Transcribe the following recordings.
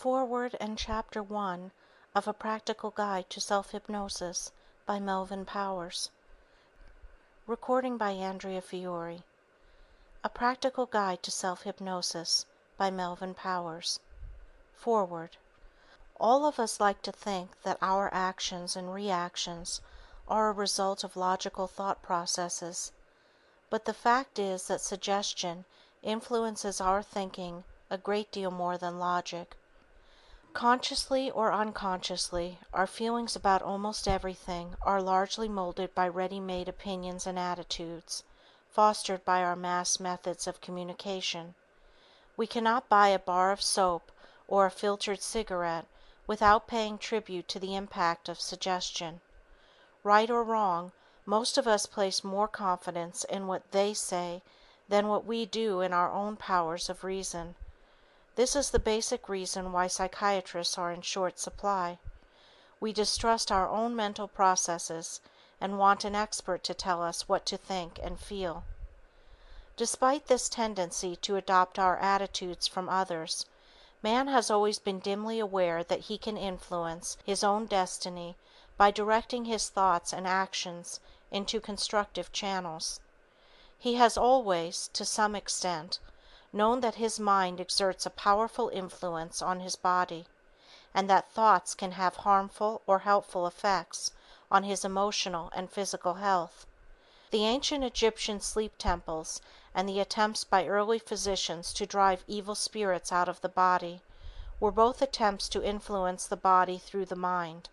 Foreword and Chapter 1 of A Practical Guide to Self-Hypnosis by Melvin Powers. Recording by Andrea Fiore. A Practical Guide to Self-Hypnosis by Melvin Powers. Foreword. All of us like to think that our actions and reactions are a result of logical thought processes, but the fact is that suggestion influences our thinking a great deal more than logic. Consciously or unconsciously, our feelings about almost everything are largely molded by ready-made opinions and attitudes, fostered by our mass methods of communication. We cannot buy a bar of soap or a filtered cigarette without paying tribute to the impact of suggestion. Right or wrong, most of us place more confidence in what they say than what we do in our own powers of reason. This is the basic reason why psychiatrists are in short supply. We distrust our own mental processes and want an expert to tell us what to think and feel. Despite this tendency to adopt our attitudes from others, man has always been dimly aware that he can influence his own destiny by directing his thoughts and actions into constructive channels. He has always, to some extent, known that his mind exerts a powerful influence on his body, and that thoughts can have harmful or helpful effects on his emotional and physical health. The ancient Egyptian sleep temples and the attempts by early physicians to drive evil spirits out of the body were both attempts to influence the body through the mind.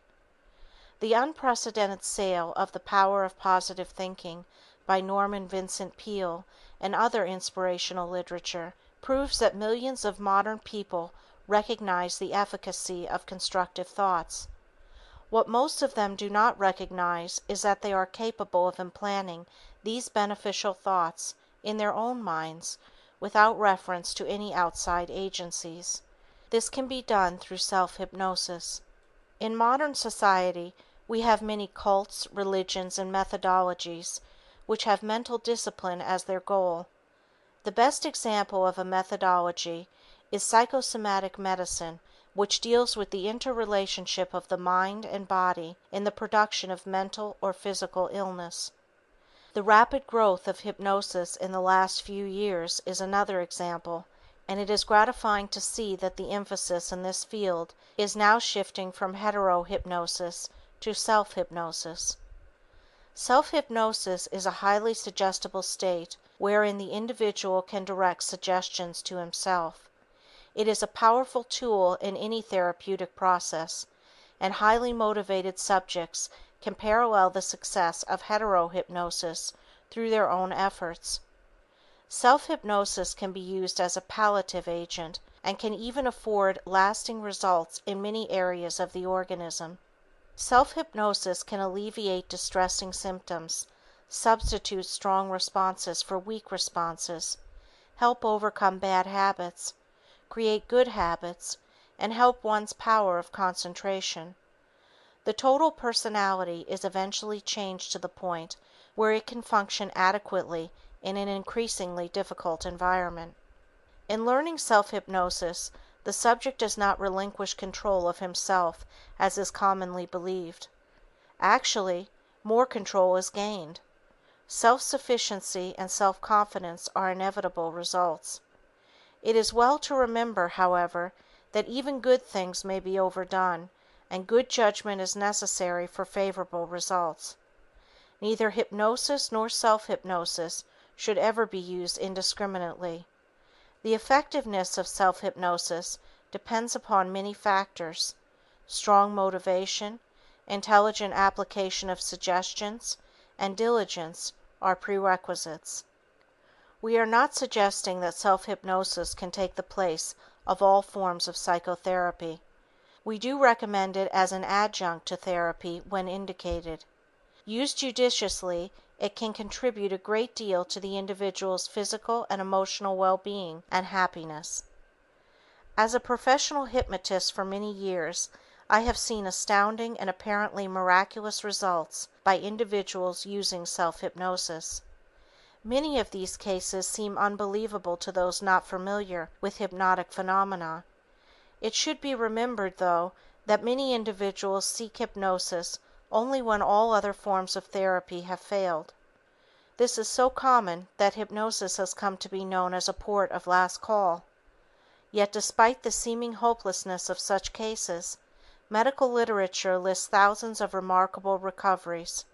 The unprecedented sale of The Power of Positive Thinking by Norman Vincent Peale and other inspirational literature proves that millions of modern people recognize the efficacy of constructive thoughts. What most of them do not recognize is that they are capable of implanting these beneficial thoughts in their own minds without reference to any outside agencies. This can be done through self-hypnosis. In modern society, we have many cults, religions, and methodologies which have mental discipline as their goal. The best example of a methodology is psychosomatic medicine, which deals with the interrelationship of the mind and body in the production of mental or physical illness. The rapid growth of hypnosis in the last few years is another example, and it is gratifying to see that the emphasis in this field is now shifting from hetero-hypnosis to self-hypnosis. Self-hypnosis is a highly suggestible state wherein the individual can direct suggestions to himself. It is a powerful tool in any therapeutic process, and highly motivated subjects can parallel the success of hetero-hypnosis through their own efforts. Self-hypnosis can be used as a palliative agent and can even afford lasting results in many areas of the organism. Self-hypnosis can alleviate distressing symptoms, substitute strong responses for weak responses, help overcome bad habits, create good habits, and help one's power of concentration. The total personality is eventually changed to the point where it can function adequately in an increasingly difficult environment. In learning self-hypnosis, the subject does not relinquish control of himself as is commonly believed. Actually, more control is gained. Self-sufficiency and self-confidence are inevitable results. It is well to remember, however, that even good things may be overdone, and good judgment is necessary for favorable results. Neither hypnosis nor self-hypnosis should ever be used indiscriminately. The effectiveness of self-hypnosis depends upon many factors. Strong motivation, intelligent application of suggestions, and diligence are prerequisites. We are not suggesting that self-hypnosis can take the place of all forms of psychotherapy. We do recommend it as an adjunct to therapy when indicated. Used judiciously, it can contribute a great deal to the individual's physical and emotional well-being and happiness. As a professional hypnotist for many years, I have seen astounding and apparently miraculous results by individuals using self-hypnosis. Many of these cases seem unbelievable to those not familiar with hypnotic phenomena. It should be remembered, though, that many individuals seek hypnosis only when all other forms of therapy have failed. This is so common that hypnosis has come to be known as a port of last call. Yet despite the seeming hopelessness of such cases, medical literature lists thousands of remarkable recoveries.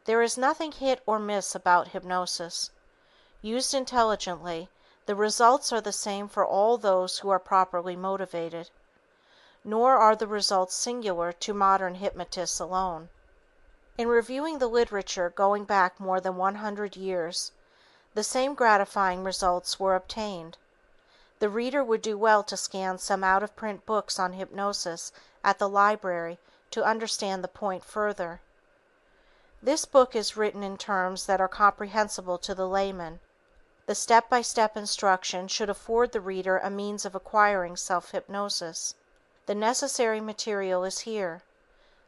There is nothing hit or miss about hypnosis. Used intelligently, the results are the same for all those who are properly motivated. Nor are the results singular to modern hypnotists alone. In reviewing the literature going back more than 100 years, the same gratifying results were obtained. The reader would do well to scan some out-of-print books on hypnosis at the library to understand the point further. This book is written in terms that are comprehensible to the layman. The step-by-step instruction should afford the reader a means of acquiring self-hypnosis. The necessary material is here.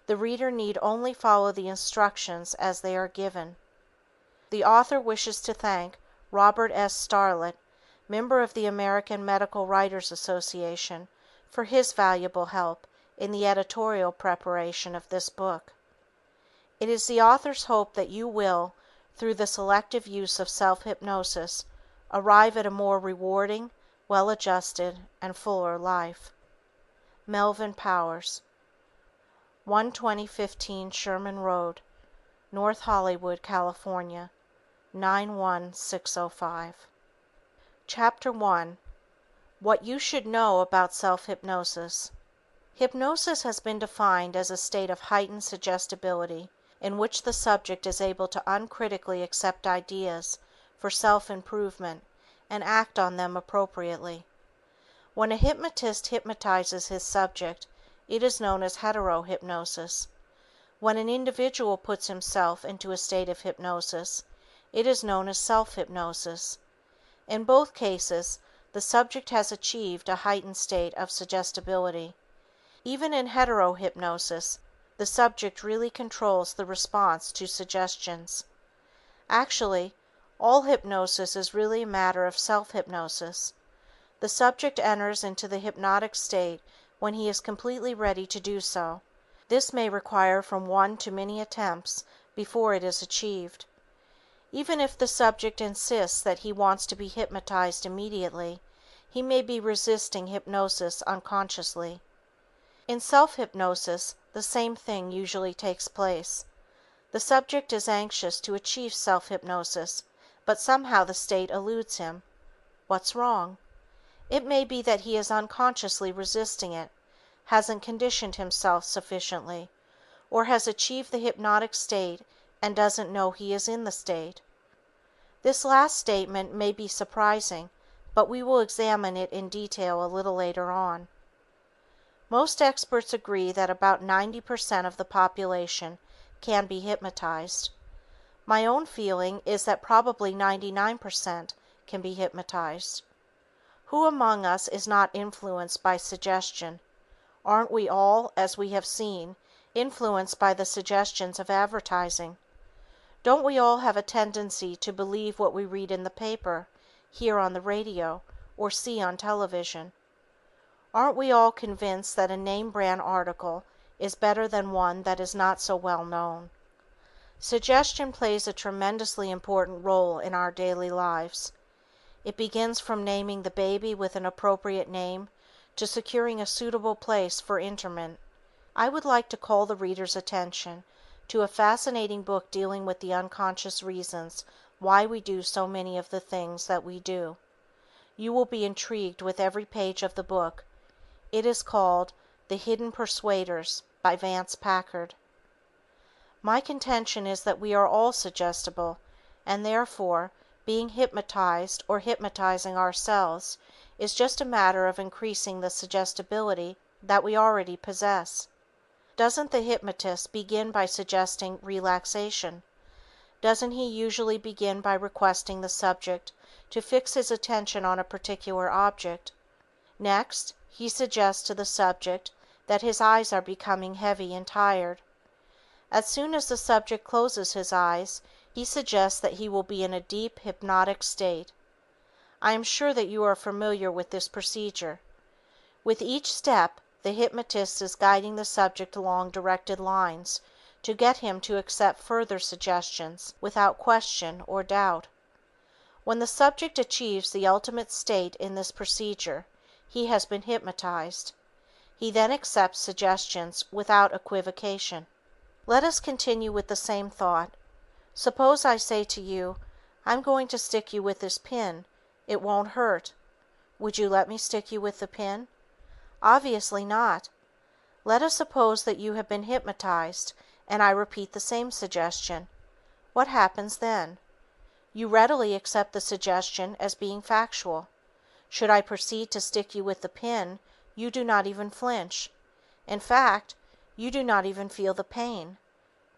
The reader need only follow the instructions as they are given. The author wishes to thank Robert S. Starlett, member of the American Medical Writers Association, for his valuable help in the editorial preparation of this book. It is the author's hope that you will, through the selective use of self-hypnosis, arrive at a more rewarding, well-adjusted, and fuller life. Melvin Powers, 12015 Sherman Road, North Hollywood, California, 91605. Chapter 1. What You Should Know About Self-Hypnosis. Hypnosis has been defined as a state of heightened suggestibility in which the subject is able to uncritically accept ideas for self-improvement and act on them appropriately. When a hypnotist hypnotizes his subject, it is known as heterohypnosis. When an individual puts himself into a state of hypnosis, it is known as self-hypnosis. In both cases, the subject has achieved a heightened state of suggestibility. Even in heterohypnosis, the subject really controls the response to suggestions. Actually, all hypnosis is really a matter of self-hypnosis. The subject enters into the hypnotic state when he is completely ready to do so. This may require from one to many attempts before it is achieved. Even if the subject insists that he wants to be hypnotized immediately, he may be resisting hypnosis unconsciously. In self-hypnosis, the same thing usually takes place. The subject is anxious to achieve self-hypnosis, but somehow the state eludes him. What's wrong? It may be that he is unconsciously resisting it, hasn't conditioned himself sufficiently, or has achieved the hypnotic state and doesn't know he is in the state. This last statement may be surprising, but we will examine it in detail a little later on. Most experts agree that about 90% of the population can be hypnotized. My own feeling is that probably 99% can be hypnotized. Who among us is not influenced by suggestion? Aren't we all, as we have seen, influenced by the suggestions of advertising? Don't we all have a tendency to believe what we read in the paper, hear on the radio, or see on television? Aren't we all convinced that a name brand article is better than one that is not so well known? Suggestion plays a tremendously important role in our daily lives. It begins from naming the baby with an appropriate name to securing a suitable place for interment. I would like to call the reader's attention to a fascinating book dealing with the unconscious reasons why we do so many of the things that we do. You will be intrigued with every page of the book. It is called The Hidden Persuaders by Vance Packard. My contention is that we are all suggestible, and therefore, being hypnotized or hypnotizing ourselves is just a matter of increasing the suggestibility that we already possess. Doesn't the hypnotist begin by suggesting relaxation? Doesn't he usually begin by requesting the subject to fix his attention on a particular object? Next, he suggests to the subject that his eyes are becoming heavy and tired. As soon as the subject closes his eyes, he suggests that he will be in a deep hypnotic state. I am sure that you are familiar with this procedure. With each step, the hypnotist is guiding the subject along directed lines to get him to accept further suggestions without question or doubt. When the subject achieves the ultimate state in this procedure, he has been hypnotized. He then accepts suggestions without equivocation. Let us continue with the same thought. Suppose I say to you, "I'm going to stick you with this pin. It won't hurt." Would you let me stick you with the pin? Obviously not. Let us suppose that you have been hypnotized, and I repeat the same suggestion. What happens then? You readily accept the suggestion as being factual. Should I proceed to stick you with the pin, you do not even flinch. In fact, you do not even feel the pain.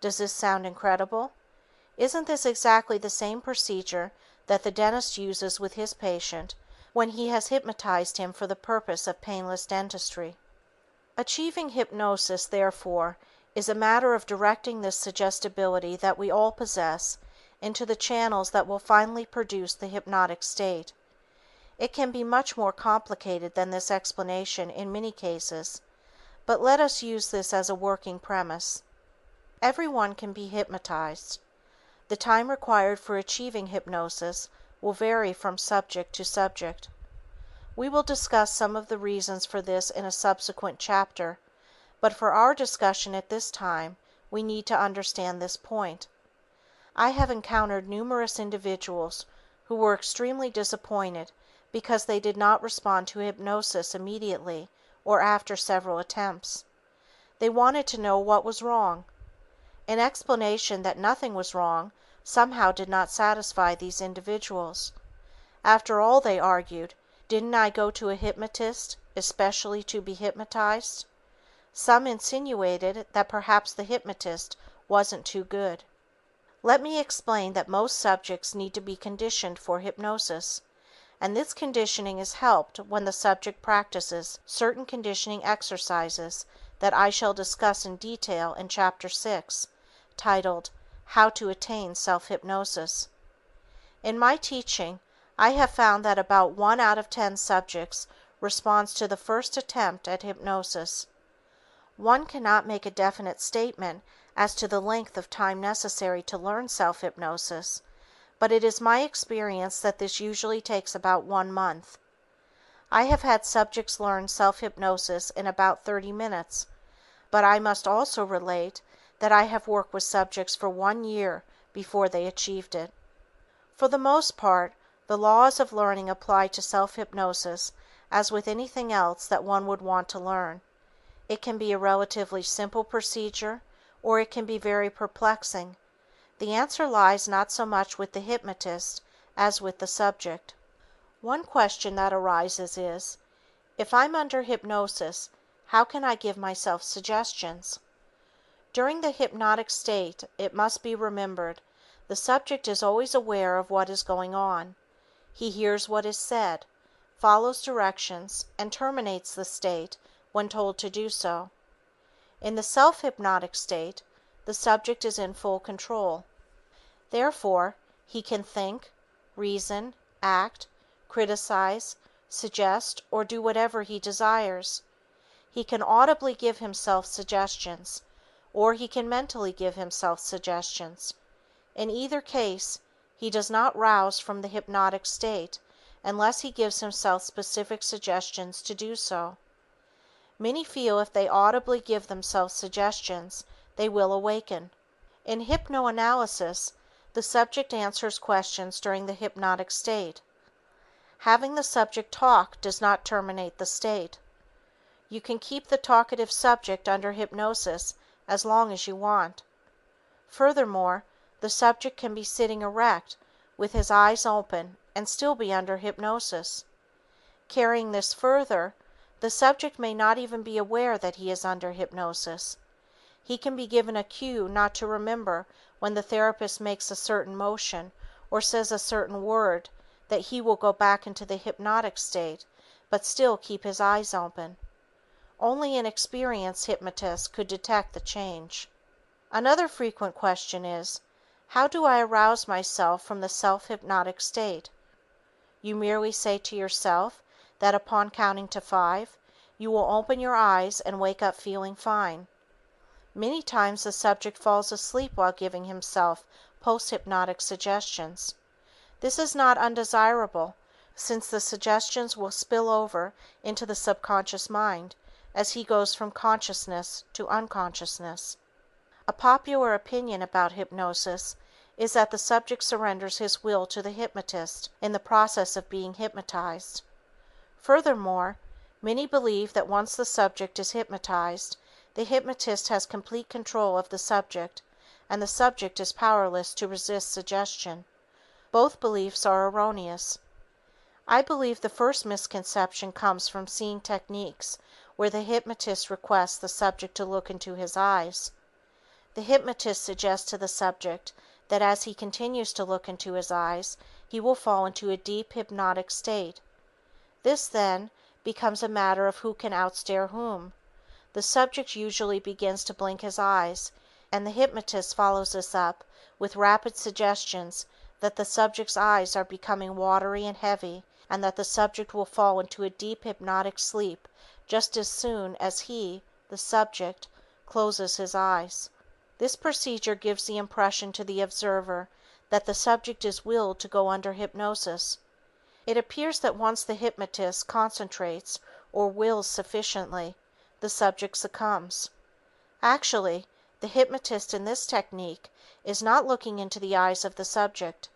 Does this sound incredible? Isn't this exactly the same procedure that the dentist uses with his patient when he has hypnotized him for the purpose of painless dentistry? Achieving hypnosis, therefore, is a matter of directing this suggestibility that we all possess into the channels that will finally produce the hypnotic state. It can be much more complicated than this explanation in many cases, but let us use this as a working premise. Everyone can be hypnotized. The time required for achieving hypnosis will vary from subject to subject. We will discuss some of the reasons for this in a subsequent chapter, but for our discussion at this time, we need to understand this point. I have encountered numerous individuals who were extremely disappointed because they did not respond to hypnosis immediately or after several attempts. They wanted to know what was wrong. An explanation that nothing was wrong somehow did not satisfy these individuals. After all, they argued, didn't I go to a hypnotist especially to be hypnotized? Some insinuated that perhaps the hypnotist wasn't too good. Let me explain that most subjects need to be conditioned for hypnosis, and this conditioning is helped when the subject practices certain conditioning exercises that I shall discuss in detail in Chapter 6, titled, How to Attain Self-Hypnosis. In my teaching, I have found that about 1 out of 10 subjects responds to the first attempt at hypnosis. One cannot make a definite statement as to the length of time necessary to learn self-hypnosis, but it is my experience that this usually takes about 1 month. I have had subjects learn self-hypnosis in about 30 minutes, but I must also relate that I have worked with subjects for 1 year before they achieved it. For the most part, the laws of learning apply to self-hypnosis as with anything else that one would want to learn. It can be a relatively simple procedure, or it can be very perplexing. The answer lies not so much with the hypnotist as with the subject. One question that arises is, if I'm under hypnosis, how can I give myself suggestions? During the hypnotic state, it must be remembered, the subject is always aware of what is going on. He hears what is said, follows directions, and terminates the state when told to do so. In the self-hypnotic state, the subject is in full control. Therefore, he can think, reason, act, criticize, suggest, or do whatever he desires. He can audibly give himself suggestions, or he can mentally give himself suggestions. In either case, he does not rouse from the hypnotic state unless he gives himself specific suggestions to do so. Many feel if they audibly give themselves suggestions, they will awaken. In hypnoanalysis, the subject answers questions during the hypnotic state. Having the subject talk does not terminate the state. You can keep the talkative subject under hypnosis as long as you want. Furthermore, the subject can be sitting erect with his eyes open and still be under hypnosis. Carrying this further, the subject may not even be aware that he is under hypnosis. He can be given a cue not to remember when the therapist makes a certain motion or says a certain word that he will go back into the hypnotic state, but still keep his eyes open. Only an experienced hypnotist could detect the change. Another frequent question is, how do I arouse myself from the self-hypnotic state? You merely say to yourself that upon counting to 5, You will open your eyes and wake up feeling fine. Many times the subject falls asleep while giving himself post-hypnotic suggestions. This is not undesirable, since the suggestions will spill over into the subconscious mind as he goes from consciousness to unconsciousness. A popular opinion about hypnosis is that the subject surrenders his will to the hypnotist in the process of being hypnotized. Furthermore, many believe that once the subject is hypnotized, the hypnotist has complete control of the subject, and the subject is powerless to resist suggestion. Both beliefs are erroneous. I believe the first misconception comes from seeing techniques where the hypnotist requests the subject to look into his eyes. The hypnotist suggests to the subject that as he continues to look into his eyes, he will fall into a deep hypnotic state. This, then, becomes a matter of who can outstare whom. The subject usually begins to blink his eyes, and the hypnotist follows this up with rapid suggestions that the subject's eyes are becoming watery and heavy, and that the subject will fall into a deep hypnotic sleep just as soon as he, the subject, closes his eyes. This procedure gives the impression to the observer that the subject is willed to go under hypnosis. It appears that once the hypnotist concentrates or wills sufficiently, the subject succumbs. Actually, the hypnotist in this technique is not looking into the eyes of the subject.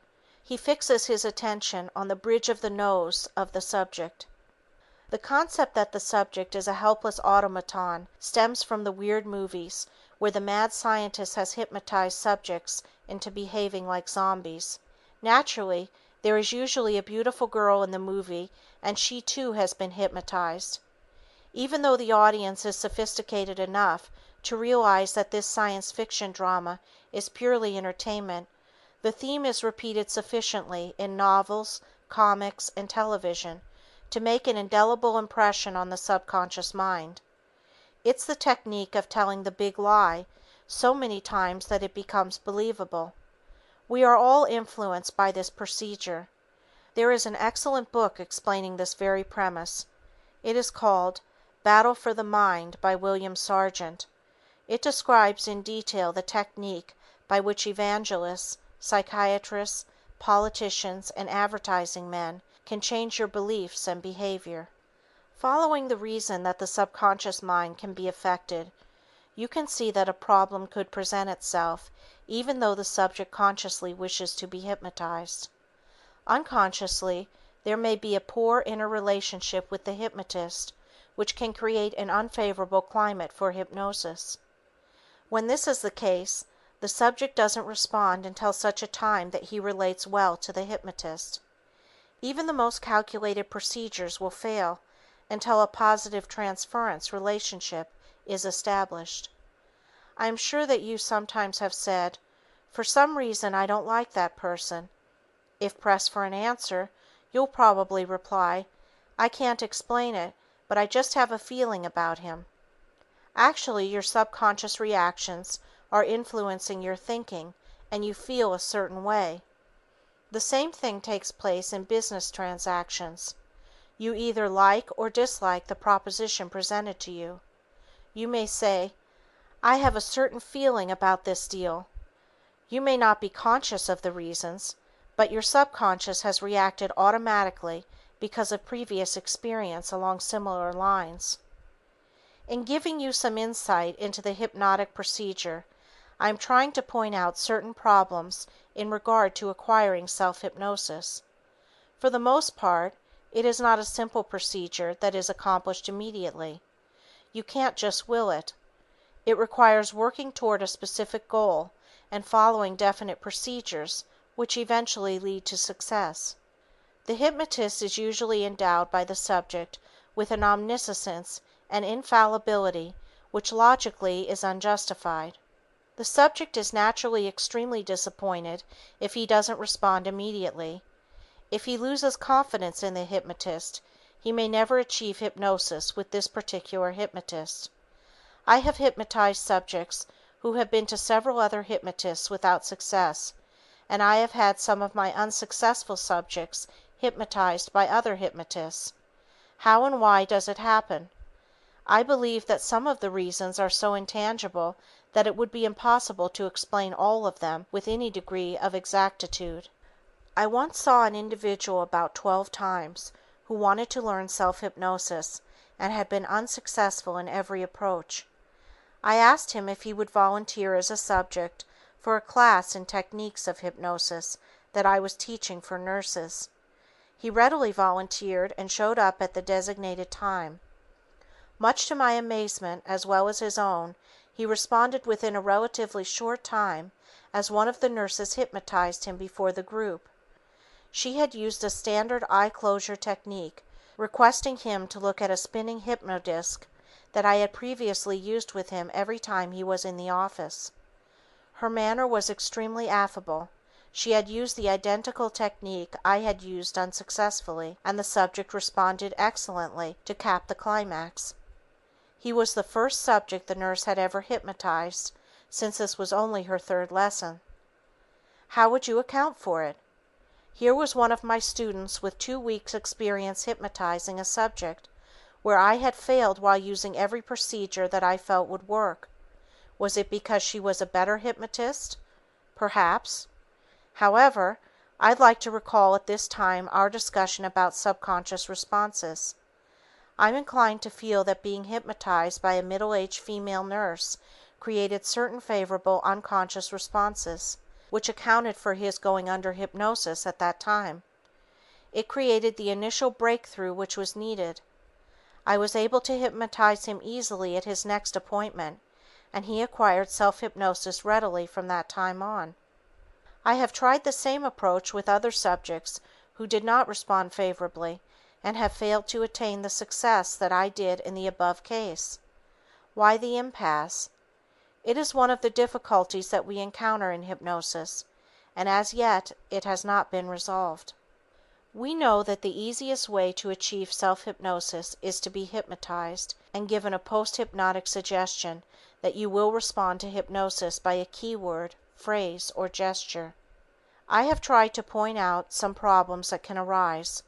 He fixes his attention on the bridge of the nose of the subject. The concept that the subject is a helpless automaton stems from the weird movies where the mad scientist has hypnotized subjects into behaving like zombies. Naturally, there is usually a beautiful girl in the movie and she too has been hypnotized. Even though the audience is sophisticated enough to realize that this science fiction drama is purely entertainment, the theme is repeated sufficiently in novels, comics, and television to make an indelible impression on the subconscious mind. It's the technique of telling the big lie so many times that it becomes believable. We are all influenced by this procedure. There is an excellent book explaining this very premise. It is called Battle for the Mind by William Sargent. It describes in detail the technique by which evangelists, psychiatrists, politicians, and advertising men can change your beliefs and behavior. Following the reason that the subconscious mind can be affected, you can see that a problem could present itself even though the subject consciously wishes to be hypnotized. Unconsciously, there may be a poor interrelationship with the hypnotist, which can create an unfavorable climate for hypnosis. When this is the case, the subject doesn't respond until such a time that he relates well to the hypnotist. Even the most calculated procedures will fail until a positive transference relationship is established. I am sure that you sometimes have said, "For some reason I don't like that person." If pressed for an answer, you'll probably reply, "I can't explain it, but I just have a feeling about him." Actually, your subconscious reactions are influencing your thinking and you feel a certain way. The same thing takes place in business transactions. You either like or dislike the proposition presented to you. You may say, "I have a certain feeling about this deal." You may not be conscious of the reasons, but your subconscious has reacted automatically because of previous experience along similar lines. In giving you some insight into the hypnotic procedure, I am trying to point out certain problems in regard to acquiring self-hypnosis. For the most part, it is not a simple procedure that is accomplished immediately. You can't just will it. It requires working toward a specific goal and following definite procedures which eventually lead to success. The hypnotist is usually endowed by the subject with an omniscience and infallibility which logically is unjustified. The subject is naturally extremely disappointed if he doesn't respond immediately. If he loses confidence in the hypnotist, he may never achieve hypnosis with this particular hypnotist. I have hypnotized subjects who have been to several other hypnotists without success, and I have had some of my unsuccessful subjects hypnotized by other hypnotists. How and why does it happen? I believe that some of the reasons are so intangible that it would be impossible to explain all of them with any degree of exactitude. I once saw an individual about 12 times who wanted to learn self-hypnosis and had been unsuccessful in every approach. I asked him if he would volunteer as a subject for a class in techniques of hypnosis that I was teaching for nurses. He readily volunteered and showed up at the designated time. Much to my amazement, as well as his own, he responded within a relatively short time, as one of the nurses hypnotized him before the group. She had used a standard eye closure technique, requesting him to look at a spinning hypnodisc that I had previously used with him every time he was in the office. Her manner was extremely affable. She had used the identical technique I had used unsuccessfully, and the subject responded excellently to cap the climax. He was the first subject the nurse had ever hypnotized, since this was only her third lesson. How would you account for it? Here was one of my students with 2 weeks' experience hypnotizing a subject, where I had failed while using every procedure that I felt would work. Was it because she was a better hypnotist? Perhaps. However, I'd like to recall at this time our discussion about subconscious responses. I'm inclined to feel that being hypnotized by a middle-aged female nurse created certain favorable unconscious responses, which accounted for his going under hypnosis at that time. It created the initial breakthrough which was needed. I was able to hypnotize him easily at his next appointment, and he acquired self-hypnosis readily from that time on. I have tried the same approach with other subjects who did not respond favorably and have failed to attain the success that I did in the above case. Why the impasse? It is one of the difficulties that we encounter in hypnosis, and as yet it has not been resolved. We know that the easiest way to achieve self-hypnosis is to be hypnotized and given a post-hypnotic suggestion that you will respond to hypnosis by a keyword, phrase, or gesture. I have tried to point out some problems that can arise.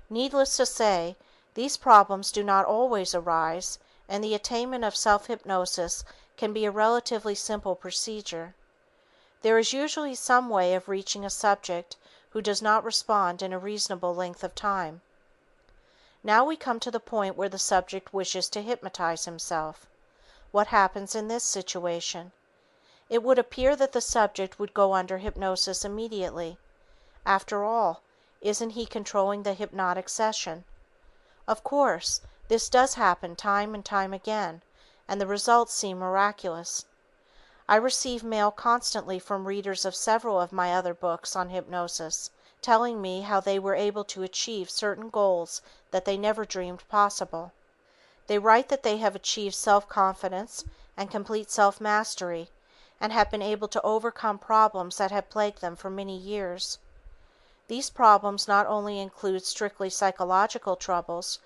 Needless to say, these problems do not always arise, and the attainment of self-hypnosis can be a relatively simple procedure. There is usually some way of reaching a subject who does not respond in a reasonable length of time. Now we come to the point where the subject wishes to hypnotize himself. What happens in this situation? It would appear that the subject would go under hypnosis immediately. After all, isn't he controlling the hypnotic session? Of course, this does happen time and time again, and the results seem miraculous. I receive mail constantly from readers of several of my other books on hypnosis, telling me how they were able to achieve certain goals that they never dreamed possible. They write that they have achieved self-confidence and complete self-mastery, and have been able to overcome problems that have plagued them for many years. These problems not only include strictly psychological troubles,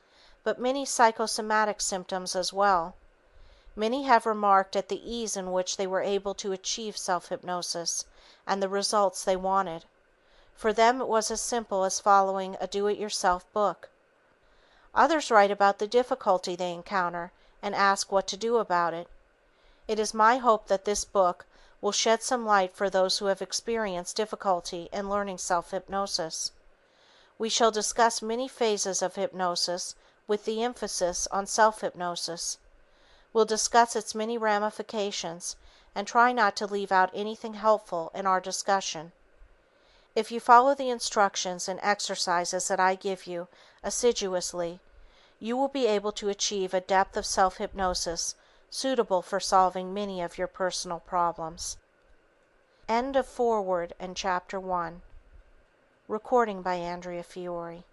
but many psychosomatic symptoms as well. Many have remarked at the ease in which they were able to achieve self-hypnosis and the results they wanted. For them it was as simple as following a do-it-yourself book. Others write about the difficulty they encounter and ask what to do about it. It is my hope that this book will shed some light for those who have experienced difficulty in learning self-hypnosis. We shall discuss many phases of hypnosis with the emphasis on self-hypnosis. We'll discuss its many ramifications and try not to leave out anything helpful in our discussion. If you follow the instructions and exercises that I give you assiduously, you will be able to achieve a depth of self-hypnosis suitable for solving many of your personal problems. End of Foreword and Chapter 1. Recording by Andrea Fiore.